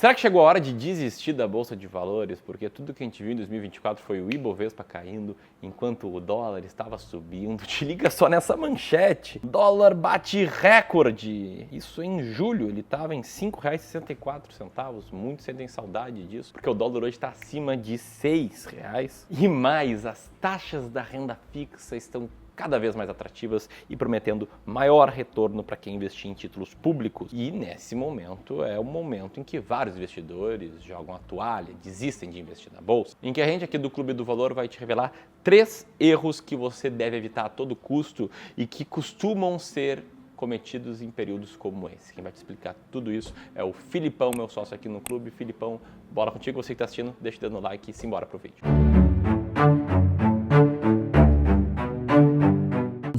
Será que chegou a hora de desistir da Bolsa de Valores? Porque tudo que a gente viu em 2024 foi o Ibovespa caindo, enquanto o dólar estava subindo. Te liga só nessa manchete. Dólar bate recorde. Isso em julho, ele estava em R$ 5,64. Muitos sentem saudade disso, porque o dólar hoje está acima de R$ 6. E mais, as taxas da renda fixa estão cada vez mais atrativas e prometendo maior retorno para quem investir em títulos públicos. E nesse momento é o momento em que vários investidores jogam a toalha, desistem de investir na bolsa, em que a gente aqui do Clube do Valor vai te revelar 3 erros que você deve evitar a todo custo e que costumam ser cometidos em períodos como esse. Quem vai te explicar tudo isso é o Filipão, meu sócio aqui no clube. Filipão, bora contigo, você que está assistindo, deixa o dedo no like e simbora pro vídeo.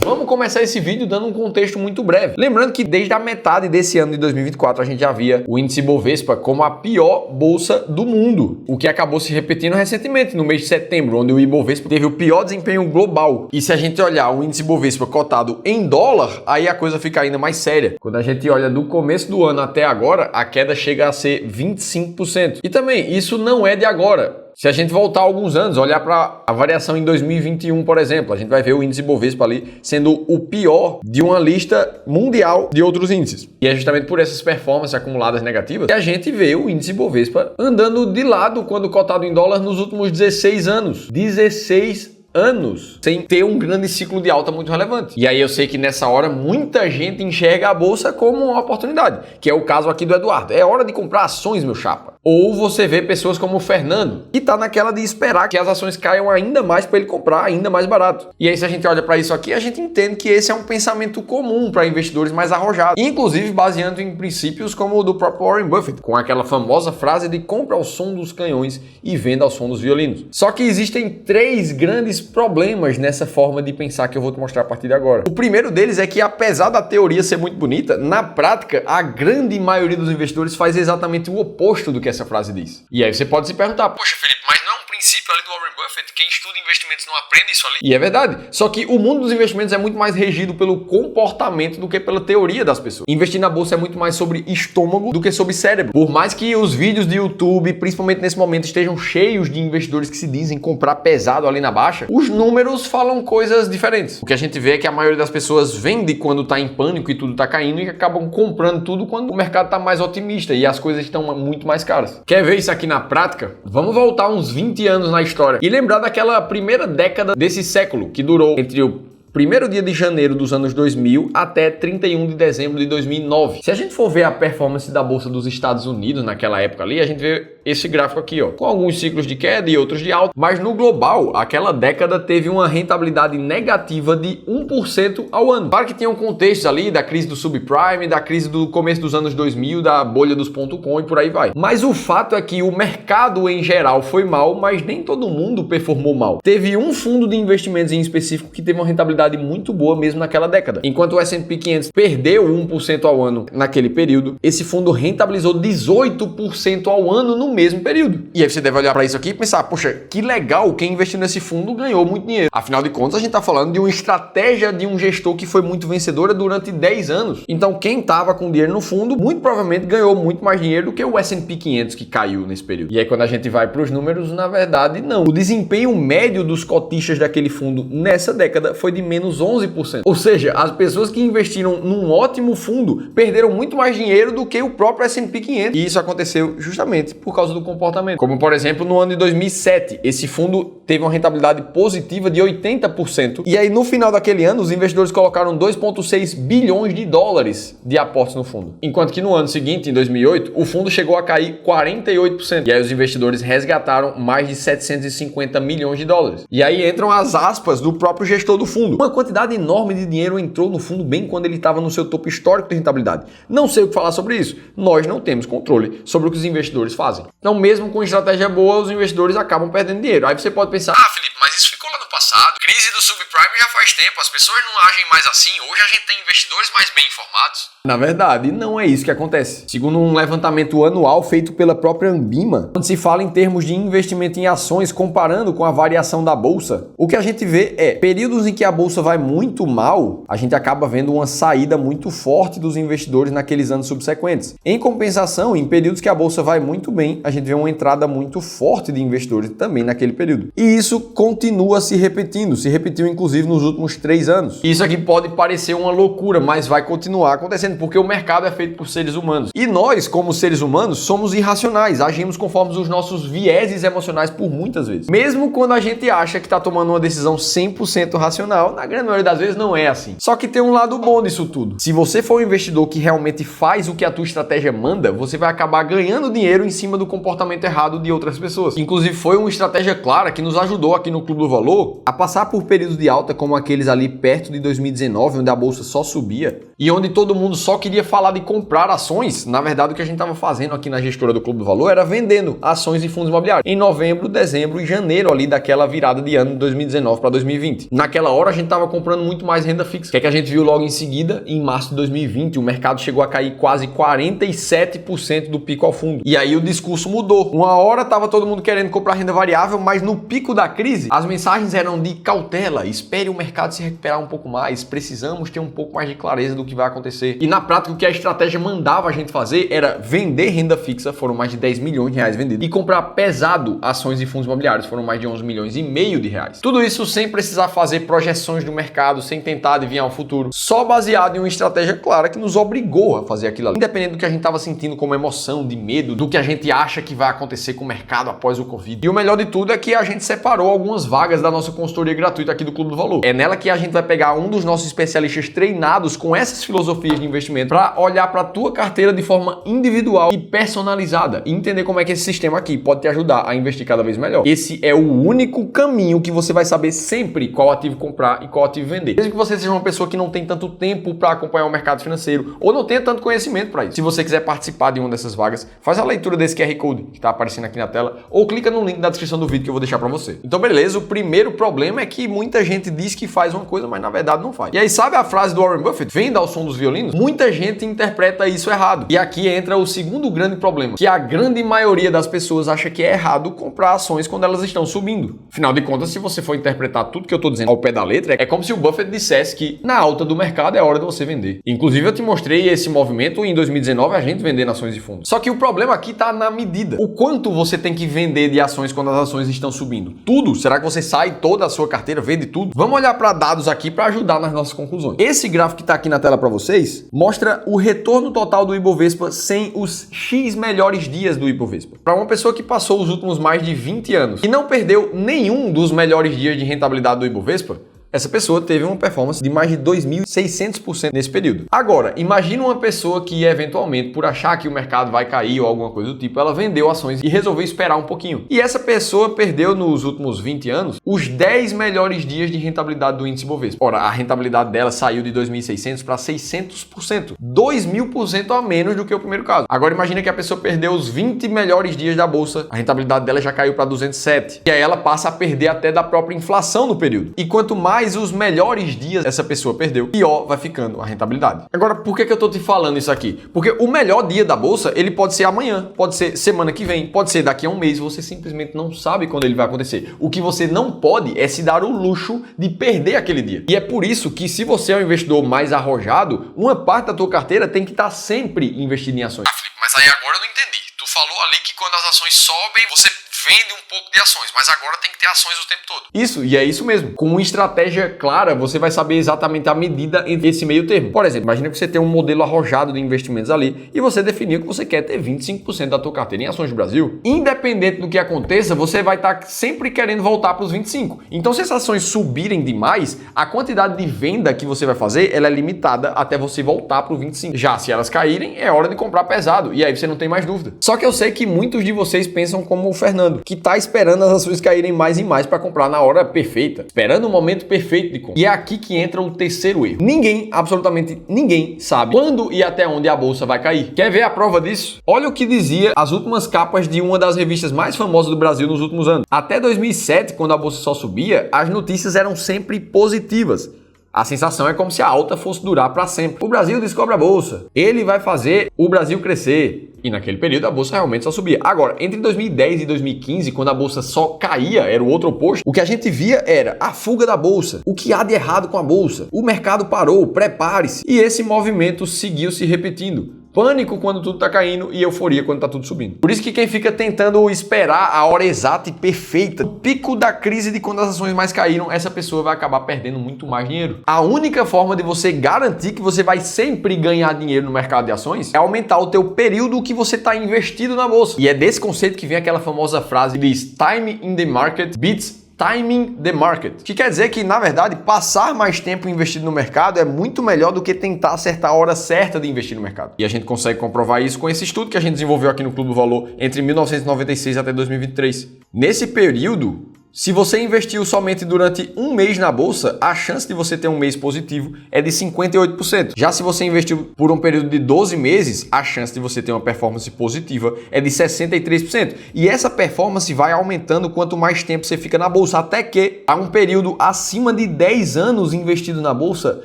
Vamos começar esse vídeo dando um contexto muito breve. Lembrando que desde a metade desse ano de 2024 a gente já via o índice Bovespa como a pior bolsa do mundo, o que acabou se repetindo recentemente no mês de setembro, onde o Ibovespa teve o pior desempenho global. E se a gente olhar o índice Bovespa cotado em dólar, aí a coisa fica ainda mais séria. Quando a gente olha do começo do ano até agora, a queda chega a ser 25%. E também, isso não é de agora. Se a gente voltar alguns anos, olhar para a variação em 2021, por exemplo, a gente vai ver o índice Bovespa ali sendo o pior de uma lista mundial de outros índices. E é justamente por essas performances acumuladas negativas que a gente vê o índice Bovespa andando de lado quando cotado em dólar nos últimos 16 anos. 16 anos sem ter um grande ciclo de alta muito relevante. E aí eu sei que nessa hora muita gente enxerga a bolsa como uma oportunidade, que é o caso aqui do Eduardo. É hora de comprar ações, meu chapa. Ou você vê pessoas como o Fernando, que tá naquela de esperar que as ações caiam ainda mais para ele comprar ainda mais barato. E aí se a gente olha para isso aqui, a gente entende que esse é um pensamento comum para investidores mais arrojados, inclusive baseando em princípios como o do próprio Warren Buffett, com aquela famosa frase de compra ao som dos canhões e venda ao som dos violinos. Só que existem 3 grandes problemas nessa forma de pensar que eu vou te mostrar a partir de agora. O primeiro deles é que, apesar da teoria ser muito bonita, na prática, a grande maioria dos investidores faz exatamente o oposto do que essa frase diz. E aí você pode se perguntar, poxa, Felipe, mas não é um princípio ali do Warren Buffett? Quem estuda investimentos não aprende isso ali? E é verdade. Só que o mundo dos investimentos é muito mais regido pelo comportamento do que pela teoria das pessoas. Investir na bolsa é muito mais sobre estômago do que sobre cérebro. Por mais que os vídeos de YouTube, principalmente nesse momento, estejam cheios de investidores que se dizem comprar pesado ali na baixa, os números falam coisas diferentes. O que a gente vê é que a maioria das pessoas vende quando está em pânico e tudo está caindo e acabam comprando tudo quando o mercado está mais otimista e as coisas estão muito mais caras. Quer ver isso aqui na prática? Vamos voltar uns 20 anos na história e lembrar daquela primeira década desse século que durou entre o primeiro dia de janeiro dos anos 2000 até 31 de dezembro de 2009. Se a gente for ver a performance da Bolsa dos Estados Unidos naquela época ali, a gente vê esse gráfico aqui, ó, com alguns ciclos de queda e outros de alta, mas no global, aquela década teve uma rentabilidade negativa de 1% ao ano. Claro que tinham contextos ali da crise do subprime, da crise do começo dos anos 2000, da bolha dos .com e por aí vai. Mas o fato é que o mercado em geral foi mal, mas nem todo mundo performou mal. Teve um fundo de investimentos em específico que teve uma rentabilidade muito boa mesmo naquela década. Enquanto o S&P 500 perdeu 1% ao ano naquele período, esse fundo rentabilizou 18% ao ano no mesmo período. E aí você deve olhar para isso aqui e pensar, poxa, que legal, quem investiu nesse fundo ganhou muito dinheiro. Afinal de contas, a gente está falando de uma estratégia de um gestor que foi muito vencedora durante 10 anos. Então, quem estava com dinheiro no fundo, muito provavelmente ganhou muito mais dinheiro do que o S&P 500 que caiu nesse período. E aí, quando a gente vai para os números, na verdade, não. O desempenho médio dos cotistas daquele fundo nessa década foi de menos 11%. Ou seja, as pessoas que investiram num ótimo fundo perderam muito mais dinheiro do que o próprio S&P 500. E isso aconteceu justamente por causa do comportamento. Como, por exemplo, no ano de 2007, esse fundo teve uma rentabilidade positiva de 80%. E aí, no final daquele ano, os investidores colocaram 2,6 bilhões de dólares de aportes no fundo. Enquanto que no ano seguinte, em 2008, o fundo chegou a cair 48%. E aí os investidores resgataram mais de 750 milhões de dólares. E aí entram as aspas do próprio gestor do fundo. Uma quantidade enorme de dinheiro entrou no fundo bem quando ele estava no seu topo histórico de rentabilidade. Não sei o que falar sobre isso. Nós não temos controle sobre o que os investidores fazem. Então, mesmo com estratégia boa, os investidores acabam perdendo dinheiro. Aí você pode pensar, Felipe, mas isso ficou lá no passado. passado. Crise do subprime já faz tempo, as pessoas não agem mais assim. Hoje a gente tem investidores mais bem informados. Na verdade, não é isso que acontece. Segundo um levantamento anual feito pela própria Ambima, quando se fala em termos de investimento em ações comparando com a variação da bolsa, o que a gente vê é períodos em que a bolsa vai muito mal, a gente acaba vendo uma saída muito forte dos investidores naqueles anos subsequentes. Em compensação, em períodos que a bolsa vai muito bem, a gente vê uma entrada muito forte de investidores também naquele período. E isso continua se repetindo, se repetiu inclusive nos últimos 3 anos. Isso aqui pode parecer uma loucura, mas vai continuar acontecendo porque o mercado é feito por seres humanos. E nós, como seres humanos, somos irracionais, agimos conforme os nossos vieses emocionais por muitas vezes. Mesmo quando a gente acha que está tomando uma decisão 100% racional, na grande maioria das vezes não é assim. Só que tem um lado bom disso tudo. Se você for um investidor que realmente faz o que a tua estratégia manda, você vai acabar ganhando dinheiro em cima do comportamento errado de outras pessoas. Inclusive foi uma estratégia clara que nos ajudou aqui no Clube do Valor a passar por períodos de alta como aqueles ali perto de 2019, onde a bolsa só subia e onde todo mundo só queria falar de comprar ações. Na verdade, o que a gente estava fazendo aqui na gestora do Clube do Valor era vendendo ações e fundos imobiliários em novembro, dezembro e janeiro ali daquela virada de ano de 2019 para 2020. Naquela hora a gente estava comprando muito mais renda fixa. O que é que a gente viu logo em seguida? Em março de 2020, o mercado chegou a cair quase 47% do pico ao fundo. E aí o discurso mudou. Uma hora estava todo mundo querendo comprar renda variável, mas no pico da crise, as mensagens eram de cautela, espere o mercado se recuperar um pouco mais, precisamos ter um pouco mais de clareza do que vai acontecer. E na prática, o que a estratégia mandava a gente fazer era vender renda fixa, foram mais de 10 milhões de reais vendidos, e comprar pesado ações e fundos imobiliários, foram mais de 11 milhões e meio de reais. Tudo isso sem precisar fazer projeções do mercado, sem tentar adivinhar o futuro, só baseado em uma estratégia clara que nos obrigou a fazer aquilo ali. Independente do que a gente estava sentindo como emoção, de medo, do que a gente acha que vai acontecer com o mercado após o Covid. E o melhor de tudo é que a gente separou algumas vagas da nossa consultoria gratuita aqui do Clube do Valor. É nela que a gente vai pegar um dos nossos especialistas treinados com essas filosofias de investimento para olhar para a tua carteira de forma individual e personalizada e entender como é que esse sistema aqui pode te ajudar a investir cada vez melhor. Esse é o único caminho que você vai saber sempre qual ativo comprar e qual ativo vender. Mesmo que você seja uma pessoa que não tem tanto tempo para acompanhar o mercado financeiro ou não tenha tanto conhecimento para isso. Se você quiser participar de uma dessas vagas, faz a leitura desse QR Code que está aparecendo aqui na tela ou clica no link da descrição do vídeo que eu vou deixar para você. Então beleza, o primeiro problema é que muita gente diz que faz uma coisa, mas na verdade não faz. E aí sabe a frase do Warren Buffett? Venda ao som dos violinos? Muita gente interpreta isso errado. E aqui entra o segundo grande problema, que a grande maioria das pessoas acha que é errado comprar ações quando elas estão subindo. Afinal de contas, se você for interpretar tudo que eu estou dizendo ao pé da letra, é como se o Buffett dissesse que na alta do mercado é hora de você vender. Inclusive eu te mostrei esse movimento em 2019, a gente vendendo ações e fundos. Só que o problema aqui está na medida. O quanto você tem que vender de ações quando as ações estão subindo? Tudo? Será que você sai toda a sua carteira, vende tudo? Vamos olhar para dados aqui para ajudar nas nossas conclusões. Esse gráfico que está aqui na tela para vocês mostra o retorno total do Ibovespa sem os X melhores dias do Ibovespa. Para uma pessoa que passou os últimos mais de 20 anos e não perdeu nenhum dos melhores dias de rentabilidade do Ibovespa, essa pessoa teve uma performance de mais de 2.600% nesse período. Agora, imagina uma pessoa que eventualmente, por achar que o mercado vai cair ou alguma coisa do tipo, ela vendeu ações e resolveu esperar um pouquinho. E essa pessoa perdeu nos últimos 20 anos os 10 melhores dias de rentabilidade do índice Bovespa. Ora, a rentabilidade dela saiu de 2.600 para 600%. 2.000% a menos do que o primeiro caso. Agora imagina que a pessoa perdeu os 20 melhores dias da bolsa, a rentabilidade dela já caiu para 207. E aí ela passa a perder até da própria inflação no período. E quanto mais os melhores dias essa pessoa perdeu, pior vai ficando a rentabilidade. Agora, por que eu tô te falando isso aqui? Porque o melhor dia da bolsa, ele pode ser amanhã, pode ser semana que vem, pode ser daqui a um mês, você simplesmente não sabe quando ele vai acontecer. O que você não pode é se dar o luxo de perder aquele dia. E é por isso que, se você é um investidor mais arrojado, uma parte da tua carteira tem que estar sempre investida em ações. Ah, Felipe, mas aí agora eu não entendi. Tu falou ali que quando as ações sobem, você vende um pouco de ações, mas agora tem que ter ações o tempo todo. Isso, e é isso mesmo. Com uma estratégia clara, você vai saber exatamente a medida entre esse meio termo. Por exemplo, imagina que você tem um modelo arrojado de investimentos ali e você definiu que você quer ter 25% da tua carteira em ações do Brasil. Independente do que aconteça, você vai estar sempre querendo voltar para os 25%. Então, se essas ações subirem demais, a quantidade de venda que você vai fazer, ela é limitada até você voltar para os 25%. Já se elas caírem, é hora de comprar pesado. E aí você não tem mais dúvida. Só que eu sei que muitos de vocês pensam como o Fernando. acumulando, que tá esperando as ações caírem mais e mais para comprar na hora perfeita, esperando o momento perfeito de compra. E é aqui que entra o terceiro erro. Ninguém, absolutamente ninguém, sabe quando e até onde a bolsa vai cair. Quer ver a prova disso? Olha o que dizia as últimas capas de uma das revistas mais famosas do Brasil nos últimos anos. Até 2007, quando a bolsa só subia, as notícias eram sempre positivas. A sensação é como se a alta fosse durar para sempre. O Brasil descobre a bolsa. Ele vai fazer o Brasil crescer. E naquele período a bolsa realmente só subia. Agora, entre 2010 e 2015, quando a bolsa só caía, era o outro oposto, o que a gente via era a fuga da bolsa. O que há de errado com a bolsa? O mercado parou, prepare-se. E esse movimento seguiu se repetindo. Pânico quando tudo tá caindo e euforia quando tá tudo subindo. Por isso que quem fica tentando esperar a hora exata e perfeita, o pico da crise de quando as ações mais caíram, essa pessoa vai acabar perdendo muito mais dinheiro. A única forma de você garantir que você vai sempre ganhar dinheiro no mercado de ações é aumentar o teu período que você tá investido na bolsa. E é desse conceito que vem aquela famosa frase que diz "Time in the market beats timing the market", que quer dizer que, na verdade, passar mais tempo investido no mercado é muito melhor do que tentar acertar a hora certa de investir no mercado. E a gente consegue comprovar isso com esse estudo que a gente desenvolveu aqui no Clube do Valor entre 1996 até 2023. Nesse período, se você investiu somente durante um mês na bolsa, a chance de você ter um mês positivo é de 58%. Já se você investiu por um período de 12 meses, a chance de você ter uma performance positiva é de 63%. E essa performance vai aumentando quanto mais tempo você fica na bolsa, até que há um período acima de 10 anos investido na bolsa,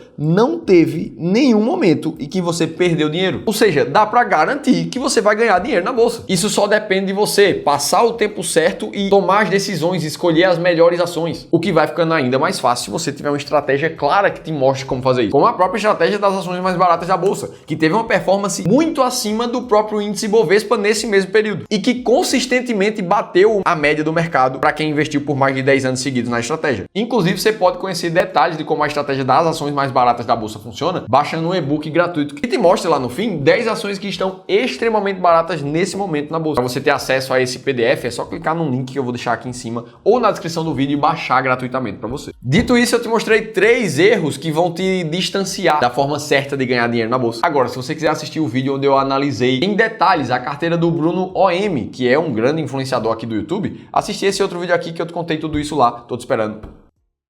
não teve nenhum momento em que você perdeu dinheiro. Ou seja, dá para garantir que você vai ganhar dinheiro na bolsa. Isso só depende de você passar o tempo certo e tomar as decisões, escolher as melhores ações, o que vai ficando ainda mais fácil se você tiver uma estratégia clara que te mostre como fazer isso. Como a própria estratégia das ações mais baratas da bolsa, que teve uma performance muito acima do próprio índice Bovespa nesse mesmo período e que consistentemente bateu a média do mercado para quem investiu por mais de 10 anos seguidos na estratégia. Inclusive, você pode conhecer detalhes de como a estratégia das ações mais baratas da bolsa funciona baixando um e-book gratuito que te mostra lá no fim 10 ações que estão extremamente baratas nesse momento na bolsa. Para você ter acesso a esse PDF, é só clicar no link que eu vou deixar aqui em cima ou na descrição do vídeo e baixar gratuitamente para você. Dito isso, eu te mostrei 3 erros que vão te distanciar da forma certa de ganhar dinheiro na bolsa. Agora, se você quiser assistir o vídeo onde eu analisei em detalhes a carteira do Bruno OM, que é um grande influenciador aqui do YouTube, assiste esse outro vídeo aqui que eu te contei tudo isso lá. Tô te esperando.